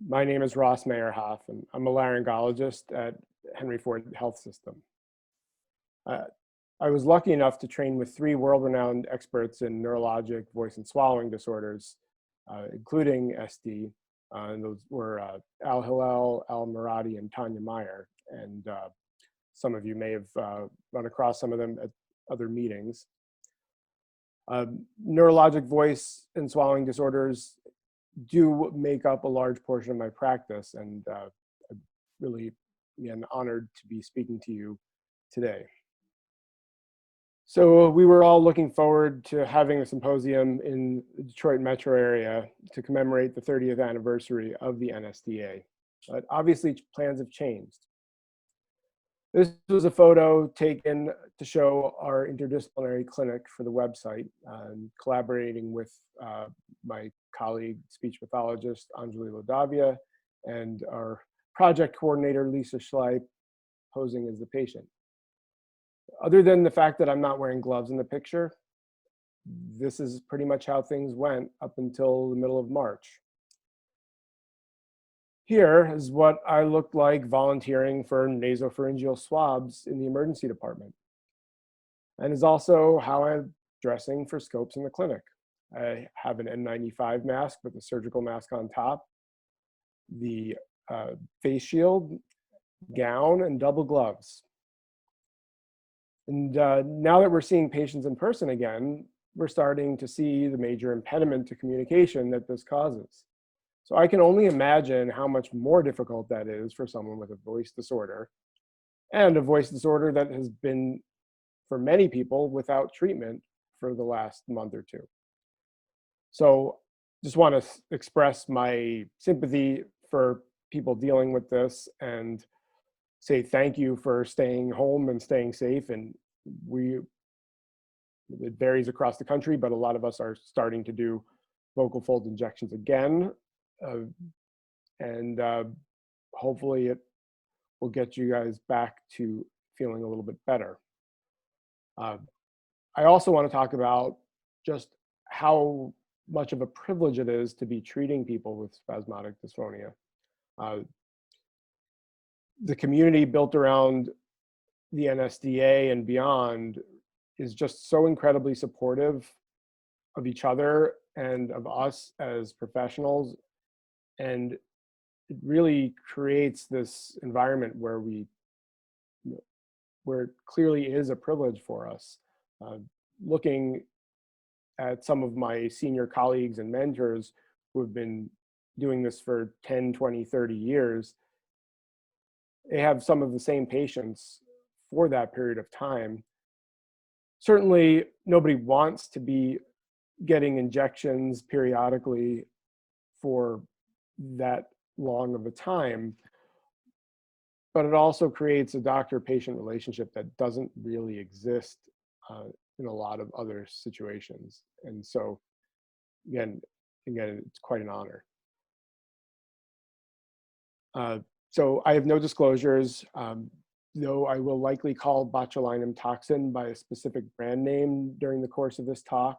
My name is Ross Mayerhoff, and I'm a laryngologist at Henry Ford Health System. Uh, I was lucky enough to train with three world-renowned experts in neurologic, voice and swallowing disorders, including SD. And those were Al Hillel, Al Merati, and Tanya Meyer. And some of you may have run across some of them at other meetings. Neurologic voice and swallowing disorders do make up a large portion of my practice, and I'm really, again, honored to be speaking to you today. So we were all looking forward to having a symposium in the Detroit metro area to commemorate the 30th anniversary of the NSDA, but obviously plans have changed. This was a photo taken to show our interdisciplinary clinic for the website, collaborating with my colleague, speech pathologist Anjali Lodavia, and our project coordinator, Lisa Schleip, posing as the patient. Other than the fact that I'm not wearing gloves in the picture, this is pretty much how things went up until the middle of March. Here is what I looked like volunteering for nasopharyngeal swabs in the emergency department, and is also how I'm dressing for scopes in the clinic. I have an N95 mask with a surgical mask on top, the face shield, gown, and double gloves. And now that we're seeing patients in person again, we're starting to see the major impediment to communication that this causes. So I can only imagine how much more difficult that is for someone with a voice disorder, and a voice disorder that has been, for many people, without treatment for the last month or two. So just want to express my sympathy for people dealing with this and say thank you for staying home and staying safe. And it varies across the country, but a lot of us are starting to do vocal fold injections again. Hopefully it will get you guys back to feeling a little bit better. I also want to talk about just how much of a privilege it is to be treating people with spasmodic dysphonia. The community built around the NSDA and beyond is just so incredibly supportive of each other and of us as professionals. And it really creates this environment where where it clearly is a privilege for us. Looking at some of my senior colleagues and mentors who have been doing this for 10, 20, 30 years, they have some of the same patients for that period of time. Certainly, nobody wants to be getting injections periodically for that long of a time, but it also creates a doctor-patient relationship that doesn't really exist in a lot of other situations. And so, again, it's quite an honor. So I have no disclosures, though I will likely call botulinum toxin by a specific brand name during the course of this talk.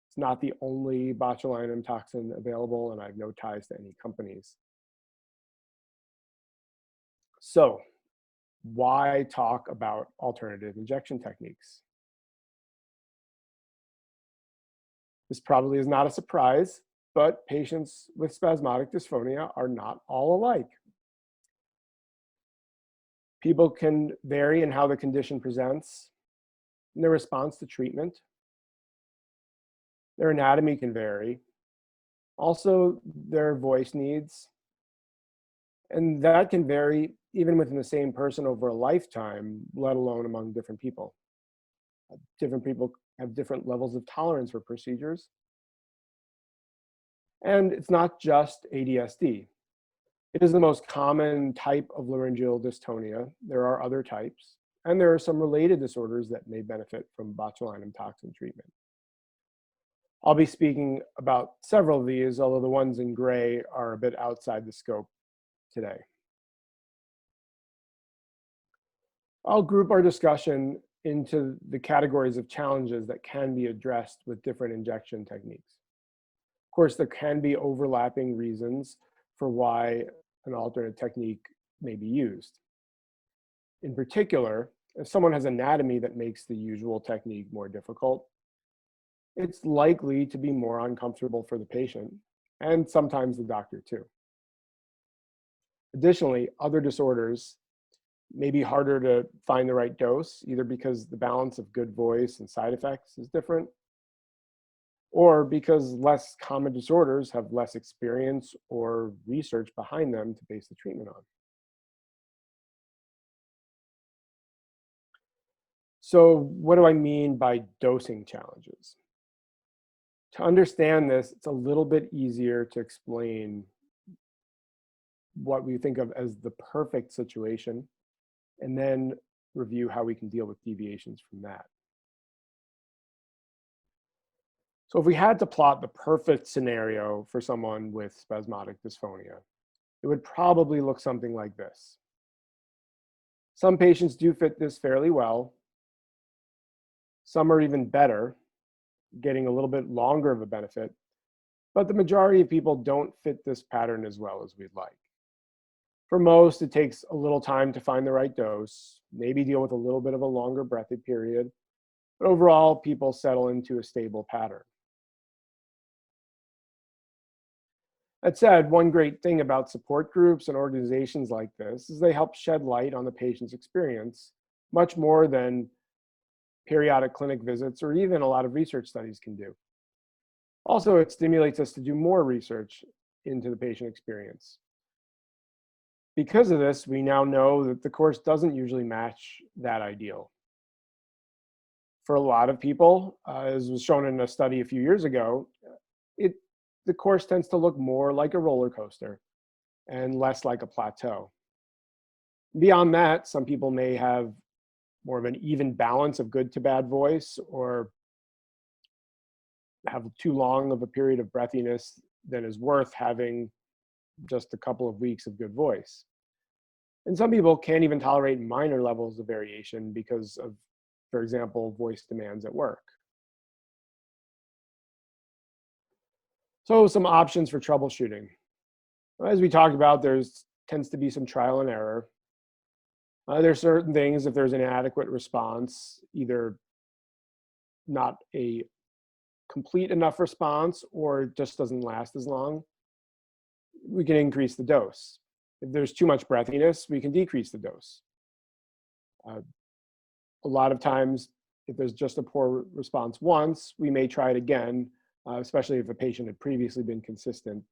It's not the only botulinum toxin available, and I have no ties to any companies. So why talk about alternative injection techniques? This probably is not a surprise, but patients with spasmodic dysphonia are not all alike. People can vary in how the condition presents, in their response to treatment. Their anatomy can vary. Also, their voice needs. And that can vary even within the same person over a lifetime, let alone among different people. Different people have different levels of tolerance for procedures. And it's not just ADSD. It is the most common type of laryngeal dystonia. There are other types, and there are some related disorders that may benefit from botulinum toxin treatment. I'll be speaking about several of these, although the ones in gray are a bit outside the scope today. I'll group our discussion into the categories of challenges that can be addressed with different injection techniques. Of course, there can be overlapping reasons for why an alternate technique may be used. In particular, if someone has anatomy that makes the usual technique more difficult, it's likely to be more uncomfortable for the patient and sometimes the doctor too. Additionally, other disorders may be harder to find the right dose, either because the balance of good voice and side effects is different, or because less common disorders have less experience or research behind them to base the treatment on. So what do I mean by dosing challenges? To understand this, it's a little bit easier to explain what we think of as the perfect situation, and then review how we can deal with deviations from that. So if we had to plot the perfect scenario for someone with spasmodic dysphonia, it would probably look something like this. Some patients do fit this fairly well. Some are even better, getting a little bit longer of a benefit, but the majority of people don't fit this pattern as well as we'd like. For most, it takes a little time to find the right dose, maybe deal with a little bit of a longer breathy period, but overall, people settle into a stable pattern. That said, one great thing about support groups and organizations like this is they help shed light on the patient's experience, much more than periodic clinic visits or even a lot of research studies can do. Also, it stimulates us to do more research into the patient experience. Because of this, we now know that the course doesn't usually match that ideal. For a lot of people, as was shown in a study a few years ago, the course tends to look more like a roller coaster and less like a plateau. Beyond that, some people may have more of an even balance of good to bad voice, or have too long of a period of breathiness than is worth having just a couple of weeks of good voice. And some people can't even tolerate minor levels of variation because of, for example, voice demands at work. So some options for troubleshooting. As we talked about, tends to be some trial and error. There's certain things, if there's an inadequate response, either not a complete enough response or it just doesn't last as long, we can increase the dose. If there's too much breathiness, we can decrease the dose. A lot of times, if there's just a poor response once, we may try it again, especially if a patient had previously been consistent.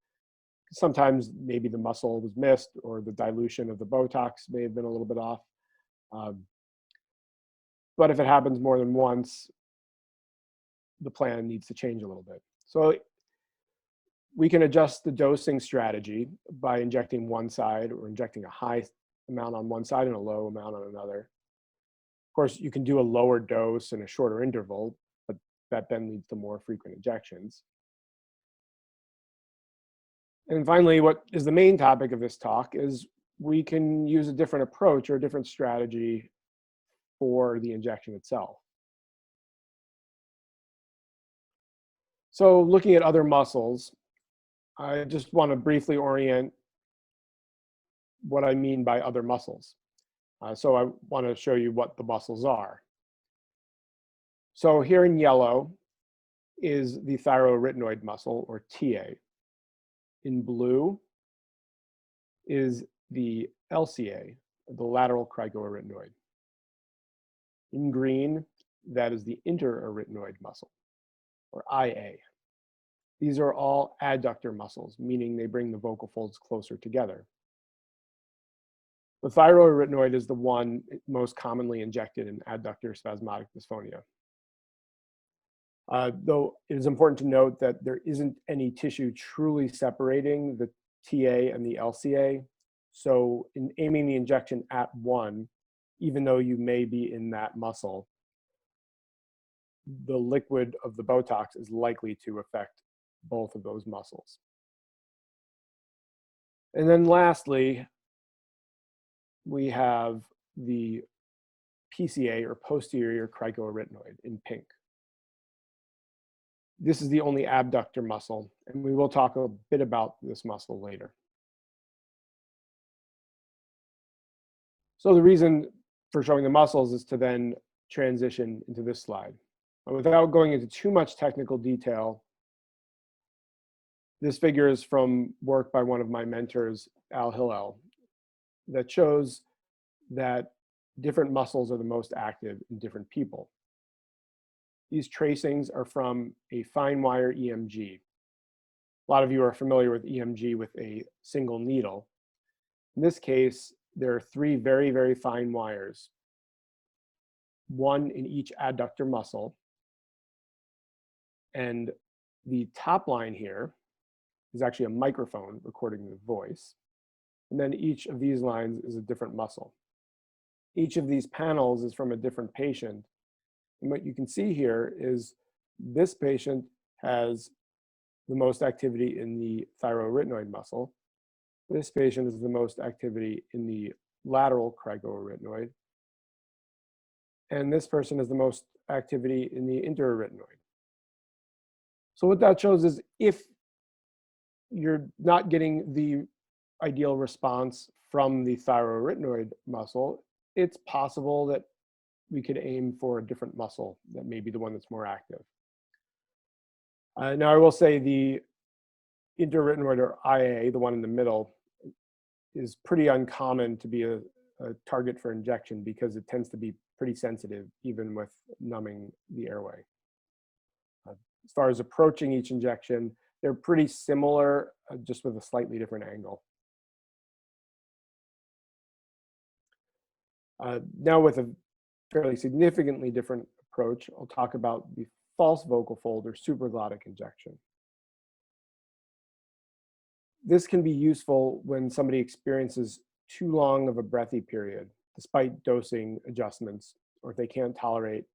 Sometimes maybe the muscle was missed or the dilution of the Botox may have been a little bit off. But if it happens more than once, the plan needs to change a little bit. So we can adjust the dosing strategy by injecting one side or injecting a high amount on one side and a low amount on another. Of course, you can do a lower dose in a shorter interval, but that then leads to more frequent injections. And finally, what is the main topic of this talk is we can use a different approach or a different strategy for the injection itself. So looking at other muscles, I just want to briefly orient what I mean by other muscles. So I want to show you what the muscles are. So here in yellow is the thyroarytenoid muscle, or TA. In blue is the LCA, the lateral cricoarytenoid. In green, that is the interarytenoid muscle, or IA. These are all adductor muscles, meaning they bring the vocal folds closer together. The thyroarytenoid is the one most commonly injected in adductor spasmodic dysphonia. Though it is important to note that there isn't any tissue truly separating the TA and the LCA. So in aiming the injection at one, even though you may be in that muscle, the liquid of the Botox is likely to affect both of those muscles. And then lastly, we have the PCA, or posterior cricoarytenoid, in pink. This is the only abductor muscle, and we will talk a bit about this muscle later. So the reason for showing the muscles is to then transition into this slide. Without going into too much technical detail, this figure is from work by one of my mentors, Hillel, that shows that different muscles are the most active in different people. These tracings are from a fine wire EMG. A lot of you are familiar with EMG with a single needle. In this case, there are 3 very, very fine wires, one in each adductor muscle. And the top line here is actually a microphone recording the voice. And then each of these lines is a different muscle. Each of these panels is from a different patient. And what you can see here is this patient has the most activity in the thyroarytenoid muscle. This patient has the most activity in the lateral cricoarytenoid. And this person has the most activity in the interarytenoid. So what that shows is if you're not getting the ideal response from the thyroarytenoid muscle, it's possible that we could aim for a different muscle that may be the one that's more active. Now I will say the interarytenoid, or IA, the one in the middle, is pretty uncommon to be a target for injection because it tends to be pretty sensitive even with numbing the airway. As far as approaching each injection, they're pretty similar, just with a slightly different angle. Now with a fairly significantly different approach, I'll talk about the false vocal fold or supraglottic injection. This can be useful when somebody experiences too long of a breathy period, despite dosing adjustments, or if they can't tolerate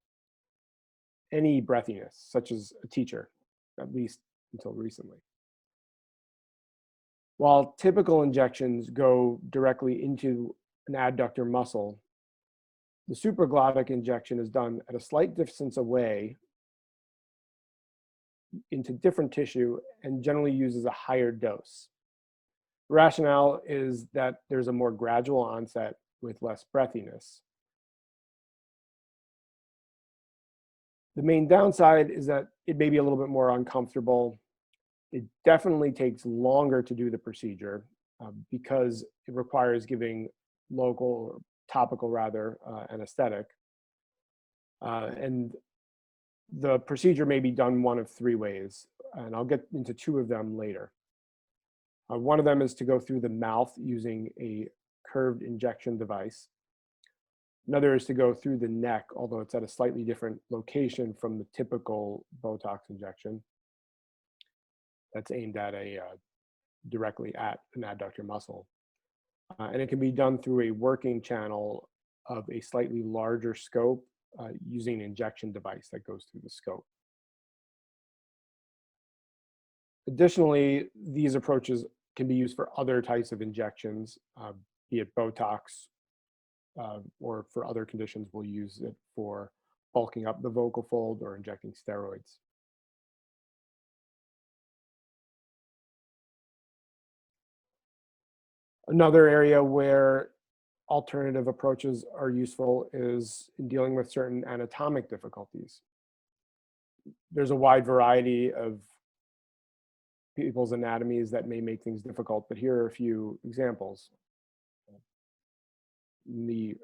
any breathiness, such as a teacher, at least until recently. While typical injections go directly into an adductor muscle, the supraglottic injection is done at a slight distance away into different tissue and generally uses a higher dose. The rationale is that there's a more gradual onset with less breathiness. The main downside is that it may be a little bit more uncomfortable. It definitely takes longer to do the procedure because it requires giving local, or topical rather, anesthetic. And the procedure may be done one of 3 ways, and I'll get into 2 of them later. One of them is to go through the mouth using a curved injection device. Another is to go through the neck, although it's at a slightly different location from the typical Botox injection. That's aimed at directly at an adductor muscle. And it can be done through a working channel of a slightly larger scope using an injection device that goes through the scope. Additionally, these approaches can be used for other types of injections, be it Botox, or for other conditions, we'll use it for bulking up the vocal fold or injecting steroids. Another area where alternative approaches are useful is in dealing with certain anatomic difficulties. There's a wide variety of people's anatomies that may make things difficult, but here are a few examples. In the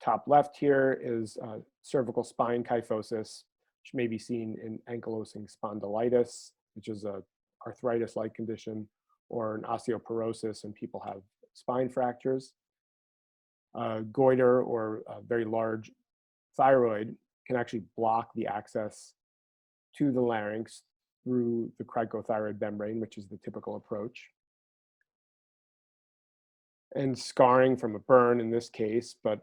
top left here is cervical spine kyphosis, which may be seen in ankylosing spondylitis, which is a arthritis-like condition, or an osteoporosis, and people have spine fractures. Goiter, or a very large thyroid, can actually block the access to the larynx through the cricothyroid membrane, which is the typical approach. And scarring from a burn in this case, but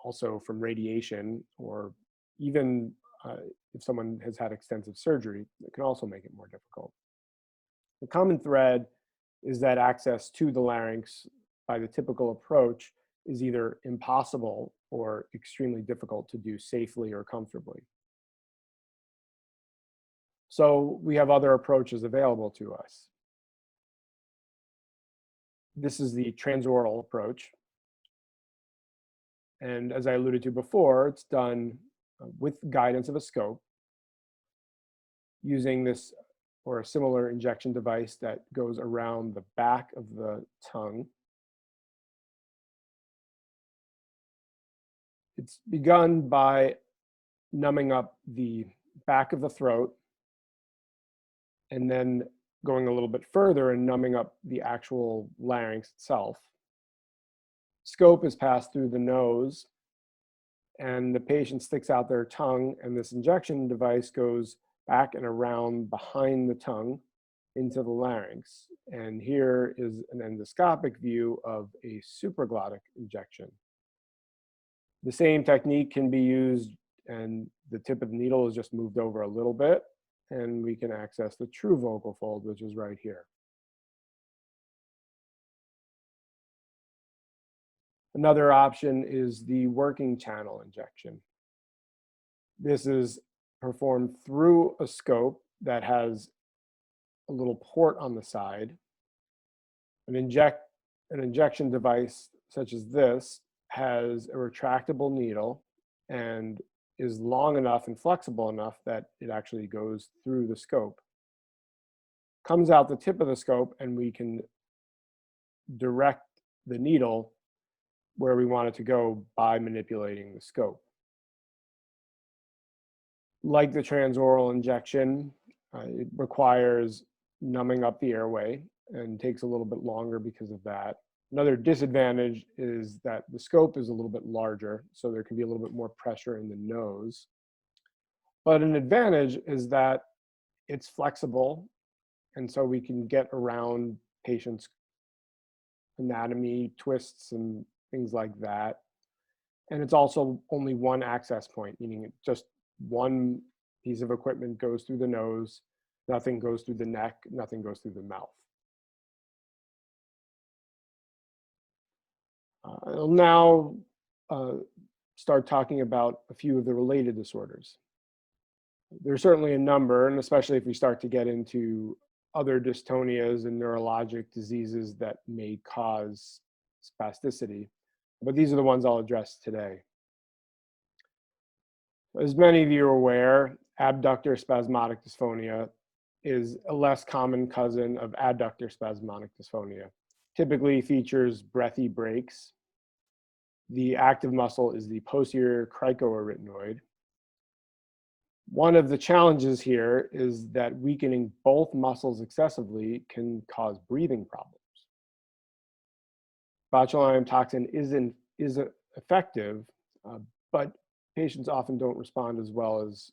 also from radiation, or even if someone has had extensive surgery, it can also make it more difficult. The common thread is that access to the larynx by the typical approach is either impossible or extremely difficult to do safely or comfortably. So we have other approaches available to us. This is the transoral approach. And as I alluded to before, it's done with guidance of a scope using this or a similar injection device that goes around the back of the tongue. It's begun by numbing up the back of the throat and then going a little bit further and numbing up the actual larynx itself. Scope is passed through the nose and the patient sticks out their tongue, and this injection device goes back and around behind the tongue into the larynx. And here is an endoscopic view of a supraglottic injection. The same technique can be used, and the tip of the needle is just moved over a little bit, and we can access the true vocal fold, which is right here. Another option is the working channel injection. This is performed through a scope that has a little port on the side. An injection device such as this has a retractable needle and is long enough and flexible enough that it actually goes through the scope. Comes out the tip of the scope, and we can direct the needle where we want it to go by manipulating the scope. Like the transoral injection, it requires numbing up the airway and takes a little bit longer because of that. Another disadvantage is that the scope is a little bit larger, so there can be a little bit more pressure in the nose. But an advantage is that it's flexible, and so we can get around patients' anatomy, twists, and things like that. And it's also only one access point, meaning just one piece of equipment goes through the nose, nothing goes through the neck, nothing goes through the mouth. I'll now start talking about a few of the related disorders. There's certainly a number, and especially if we start to get into other dystonias and neurologic diseases that may cause spasticity, but these are the ones I'll address today. As many of you are aware, abductor spasmodic dysphonia is a less common cousin of adductor spasmodic dysphonia. Typically features breathy breaks. The active muscle is the posterior cricoarytenoid. One of the challenges here is that weakening both muscles excessively can cause breathing problems. Botulinum toxin is effective, but patients often don't respond as well as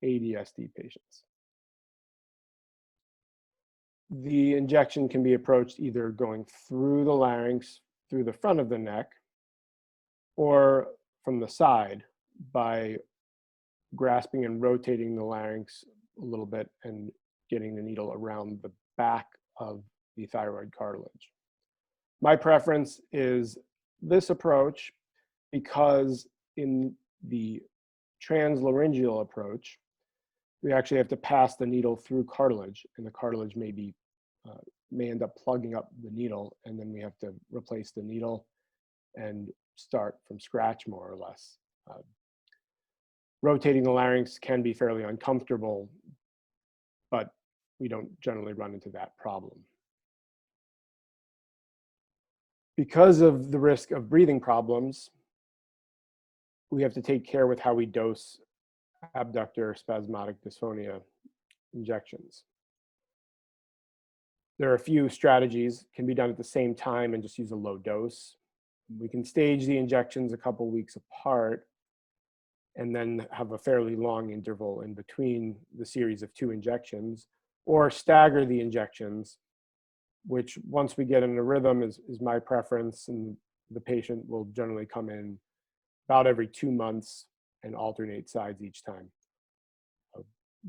ADSD patients. The injection can be approached either going through the larynx, through the front of the neck, or from the side by grasping and rotating the larynx a little bit and getting the needle around the back of the thyroid cartilage. My preference is this approach because in the translaryngology approach, we actually have to pass the needle through cartilage, and the cartilage may end up plugging up the needle, and then we have to replace the needle and start from scratch, more or less. Rotating the larynx can be fairly uncomfortable, but we don't generally run into that problem. Because of the risk of breathing problems, we have to take care with how we dose abductor spasmodic dysphonia injections. There are a few strategies can be done at the same time and just use a low dose. We can stage the injections a couple weeks apart and then have a fairly long interval in between the series of 2 injections, or stagger the injections, which once we get in a rhythm is my preference, and the patient will generally come in about every 2 months and alternate sides each time.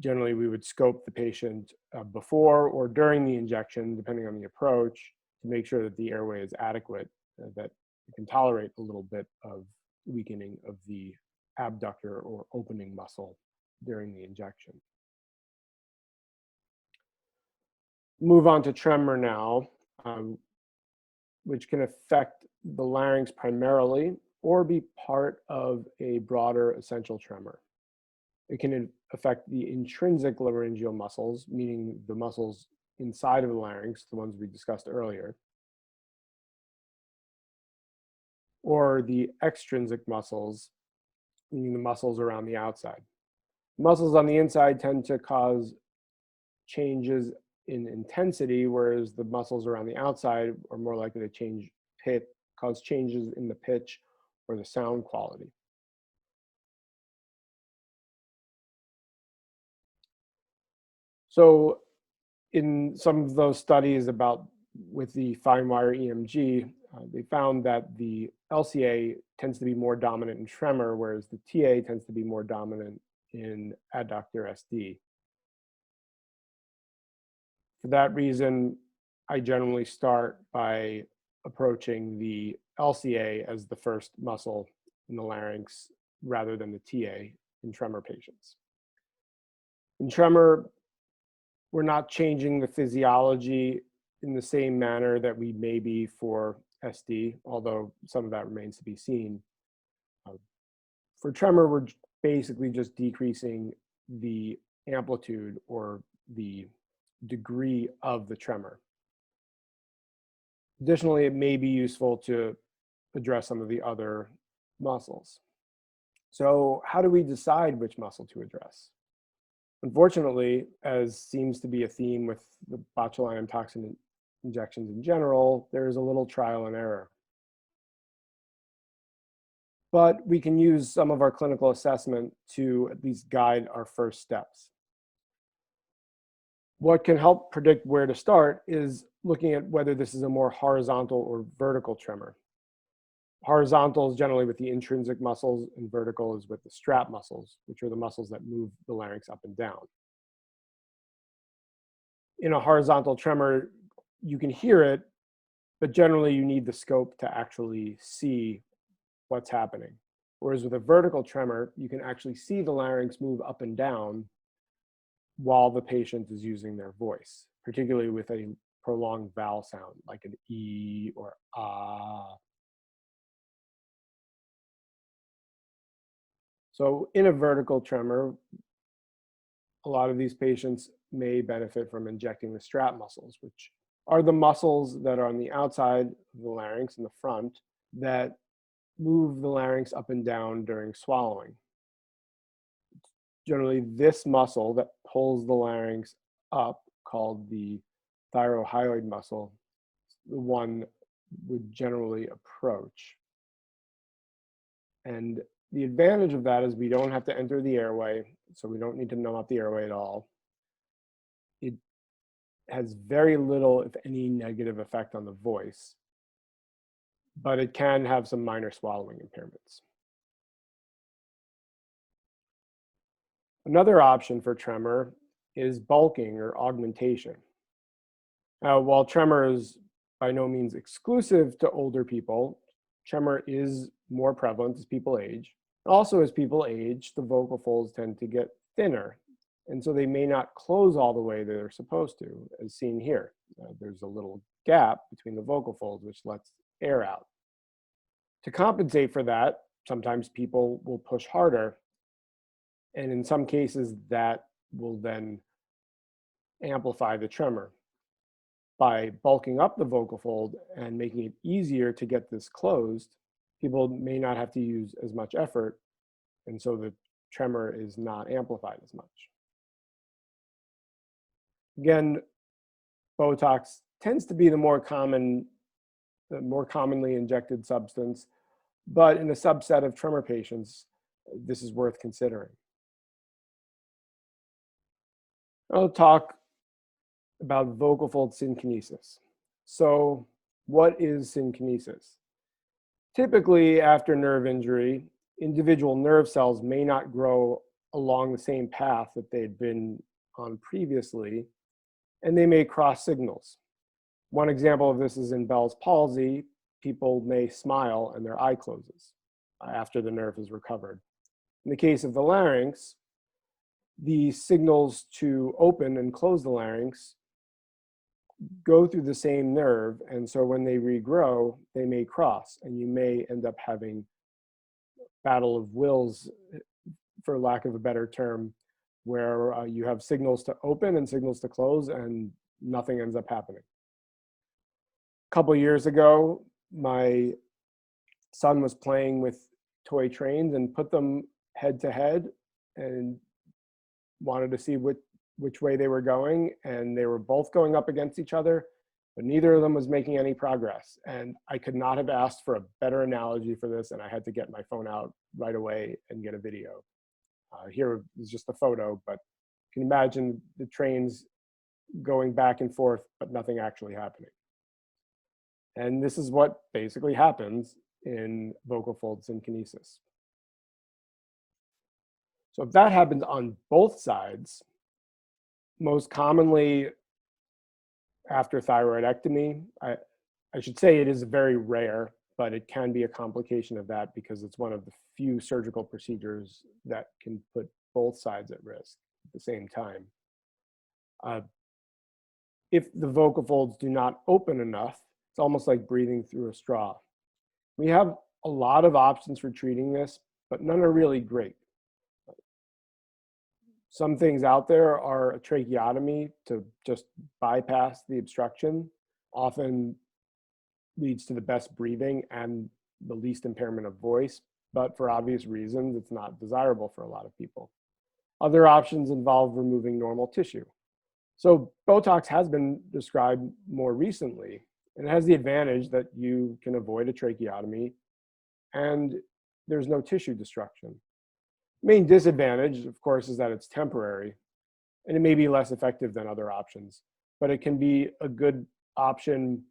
Generally, we would scope the patient before or during the injection, depending on the approach, to make sure that the airway is adequate, that it can tolerate a little bit of weakening of the abductor or opening muscle during the injection. Move on to tremor now, which can affect the larynx primarily, or be part of a broader essential tremor. It can affect the intrinsic laryngeal muscles, meaning the muscles inside of the larynx, the ones we discussed earlier, or the extrinsic muscles, meaning the muscles around the outside. Muscles on the inside tend to cause changes in intensity, whereas the muscles around the outside are more likely to cause changes in the pitch or the sound quality. So in some of those studies with the fine wire EMG, they found that the LCA tends to be more dominant in tremor, whereas the TA tends to be more dominant in adductor SD. For that reason, I generally start by approaching the LCA as the first muscle in the larynx rather than the TA in tremor patients. In tremor, we're not changing the physiology in the same manner that we may be for SD, although some of that remains to be seen. For tremor, we're basically just decreasing the amplitude or the degree of the tremor. Additionally, it may be useful to address some of the other muscles. So how do we decide which muscle to address? Unfortunately, as seems to be a theme with the botulinum toxin injections in general, there is a little trial and error. But we can use some of our clinical assessment to at least guide our first steps. What can help predict where to start is looking at whether this is a more horizontal or vertical tremor. Horizontal is generally with the intrinsic muscles, and vertical is with the strap muscles, which are the muscles that move the larynx up and down. In a horizontal tremor, you can hear it, but generally you need the scope to actually see what's happening. Whereas with a vertical tremor, you can actually see the larynx move up and down while the patient is using their voice, particularly with a prolonged vowel sound like an E or ah. So in a vertical tremor, a lot of these patients may benefit from injecting the strap muscles, which are the muscles that are on the outside of the larynx in the front that move the larynx up and down during swallowing. Generally, this muscle that pulls the larynx up, called the thyrohyoid muscle, the one would generally approach. And the advantage of that is we don't have to enter the airway, so we don't need to numb up the airway at all. It has very little, if any, negative effect on the voice, but it can have some minor swallowing impairments. Another option for tremor is bulking or augmentation. Now, while tremor is by no means exclusive to older people, tremor is more prevalent as people age. Also, as people age, the vocal folds tend to get thinner, and so they may not close all the way they're supposed to, as seen here. There's a little gap between the vocal folds, which lets air out. To compensate for that, sometimes people will push harder, and in some cases, that will then amplify the tremor. By bulking up the vocal fold and making it easier to get this closed, people may not have to use as much effort, and so the tremor is not amplified as much. Again, Botox tends to be the more commonly injected substance, but in a subset of tremor patients, this is worth considering. I'll talk about vocal fold synkinesis. So what is synkinesis? Typically, after nerve injury, individual nerve cells may not grow along the same path that they'd been on previously, and they may cross signals. One example of this is in Bell's palsy. People may smile and their eye closes after the nerve is recovered. In the case of the larynx, the signals to open and close the larynx go through the same nerve, and so when they regrow, they may cross, and you may end up having battle of wills, for lack of a better term, where you have signals to open and signals to close, and nothing ends up happening. A couple years ago, my son was playing with toy trains and put them head to head and wanted to see which way they were going, and they were both going up against each other, but neither of them was making any progress. And I could not have asked for a better analogy for this, and I had to get my phone out right away and get a video. Here is just a photo, but you can imagine the trains going back and forth, but nothing actually happening. And this is what basically happens in vocal fold synkinesis. So if that happens on both sides, most commonly after thyroidectomy, I should say it is very rare, but it can be a complication of that because it's one of the few surgical procedures that can put both sides at risk at the same time. If the vocal folds do not open enough, it's almost like breathing through a straw. We have a lot of options for treating this, but none are really great. Some things out there are a tracheotomy to just bypass the obstruction, often leads to the best breathing and the least impairment of voice, but for obvious reasons, it's not desirable for a lot of people. Other options involve removing normal tissue. So Botox has been described more recently, and it has the advantage that you can avoid a tracheotomy and there's no tissue destruction. Main disadvantage, of course, is that it's temporary and it may be less effective than other options, but it can be a good option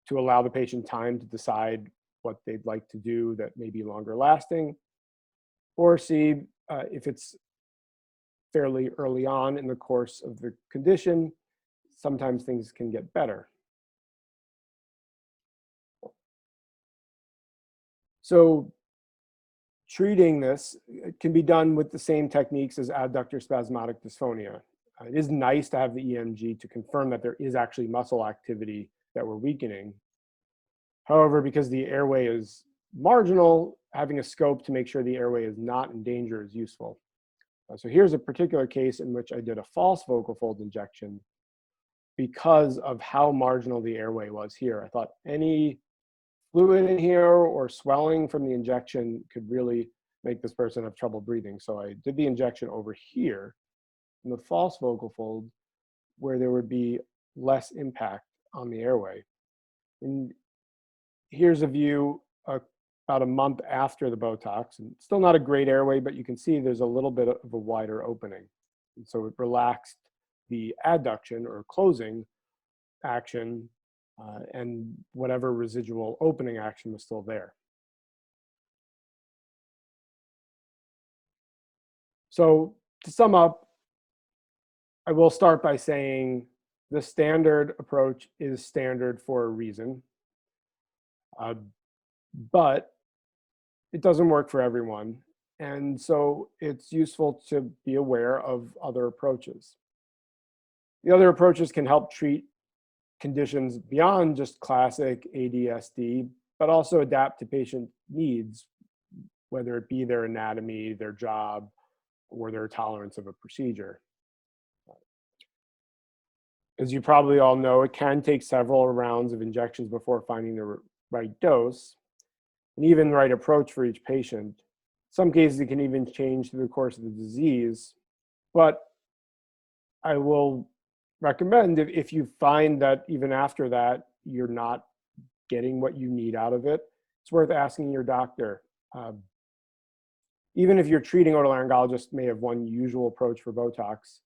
to allow the patient time to decide what they'd like to do that may be longer lasting, or see if it's fairly early on in the course of the condition, sometimes things can get better. So treating this can be done with the same techniques as adductor spasmodic dysphonia. It is nice to have the EMG to confirm that there is actually muscle activity that we're weakening. However, because the airway is marginal, having a scope to make sure the airway is not in danger is useful. So here's a particular case in which I did a false vocal fold injection because of how marginal the airway was here. I thought any fluid in here or swelling from the injection could really make this person have trouble breathing. So I did the injection over here in the false vocal fold where there would be less impact on the airway. And here's a view about a month after the Botox, and still not a great airway, but you can see there's a little bit of a wider opening. And so it relaxed the adduction or closing action, and whatever residual opening action was still there. So to sum up, I will start by saying the standard approach is standard for a reason, but it doesn't work for everyone. And so it's useful to be aware of other approaches. The other approaches can help treat conditions beyond just classic ADSD, but also adapt to patient needs, whether it be their anatomy, their job, or their tolerance of a procedure. As you probably all know, it can take several rounds of injections before finding the right dose and even the right approach for each patient. In some cases, it can even change through the course of the disease, but I will recommend if you find that even after that, you're not getting what you need out of it, it's worth asking your doctor. Even if your treating otolaryngologist may have one usual approach for Botox,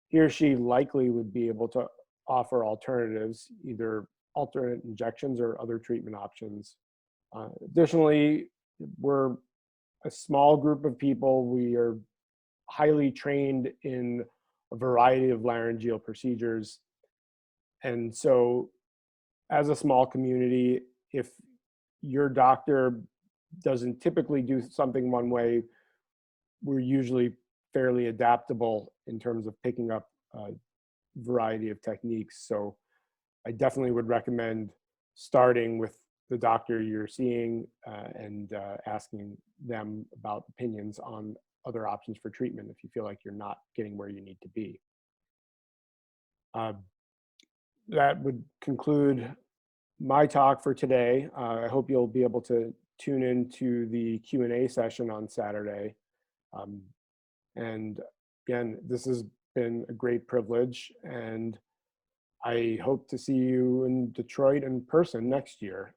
he or she likely would be able to offer alternatives, either alternate injections or other treatment options. Additionally, we're a small group of people. We are highly trained in a variety of laryngeal procedures. And so as a small community, if your doctor doesn't typically do something one way, we're usually fairly adaptable in terms of picking up a variety of techniques. So I definitely would recommend starting with the doctor you're seeing and asking them about opinions on other options for treatment if you feel like you're not getting where you need to be. That would conclude my talk for today. I hope you'll be able to tune into the Q&A session on Saturday. And again, this has been a great privilege, and I hope to see you in Detroit in person next year.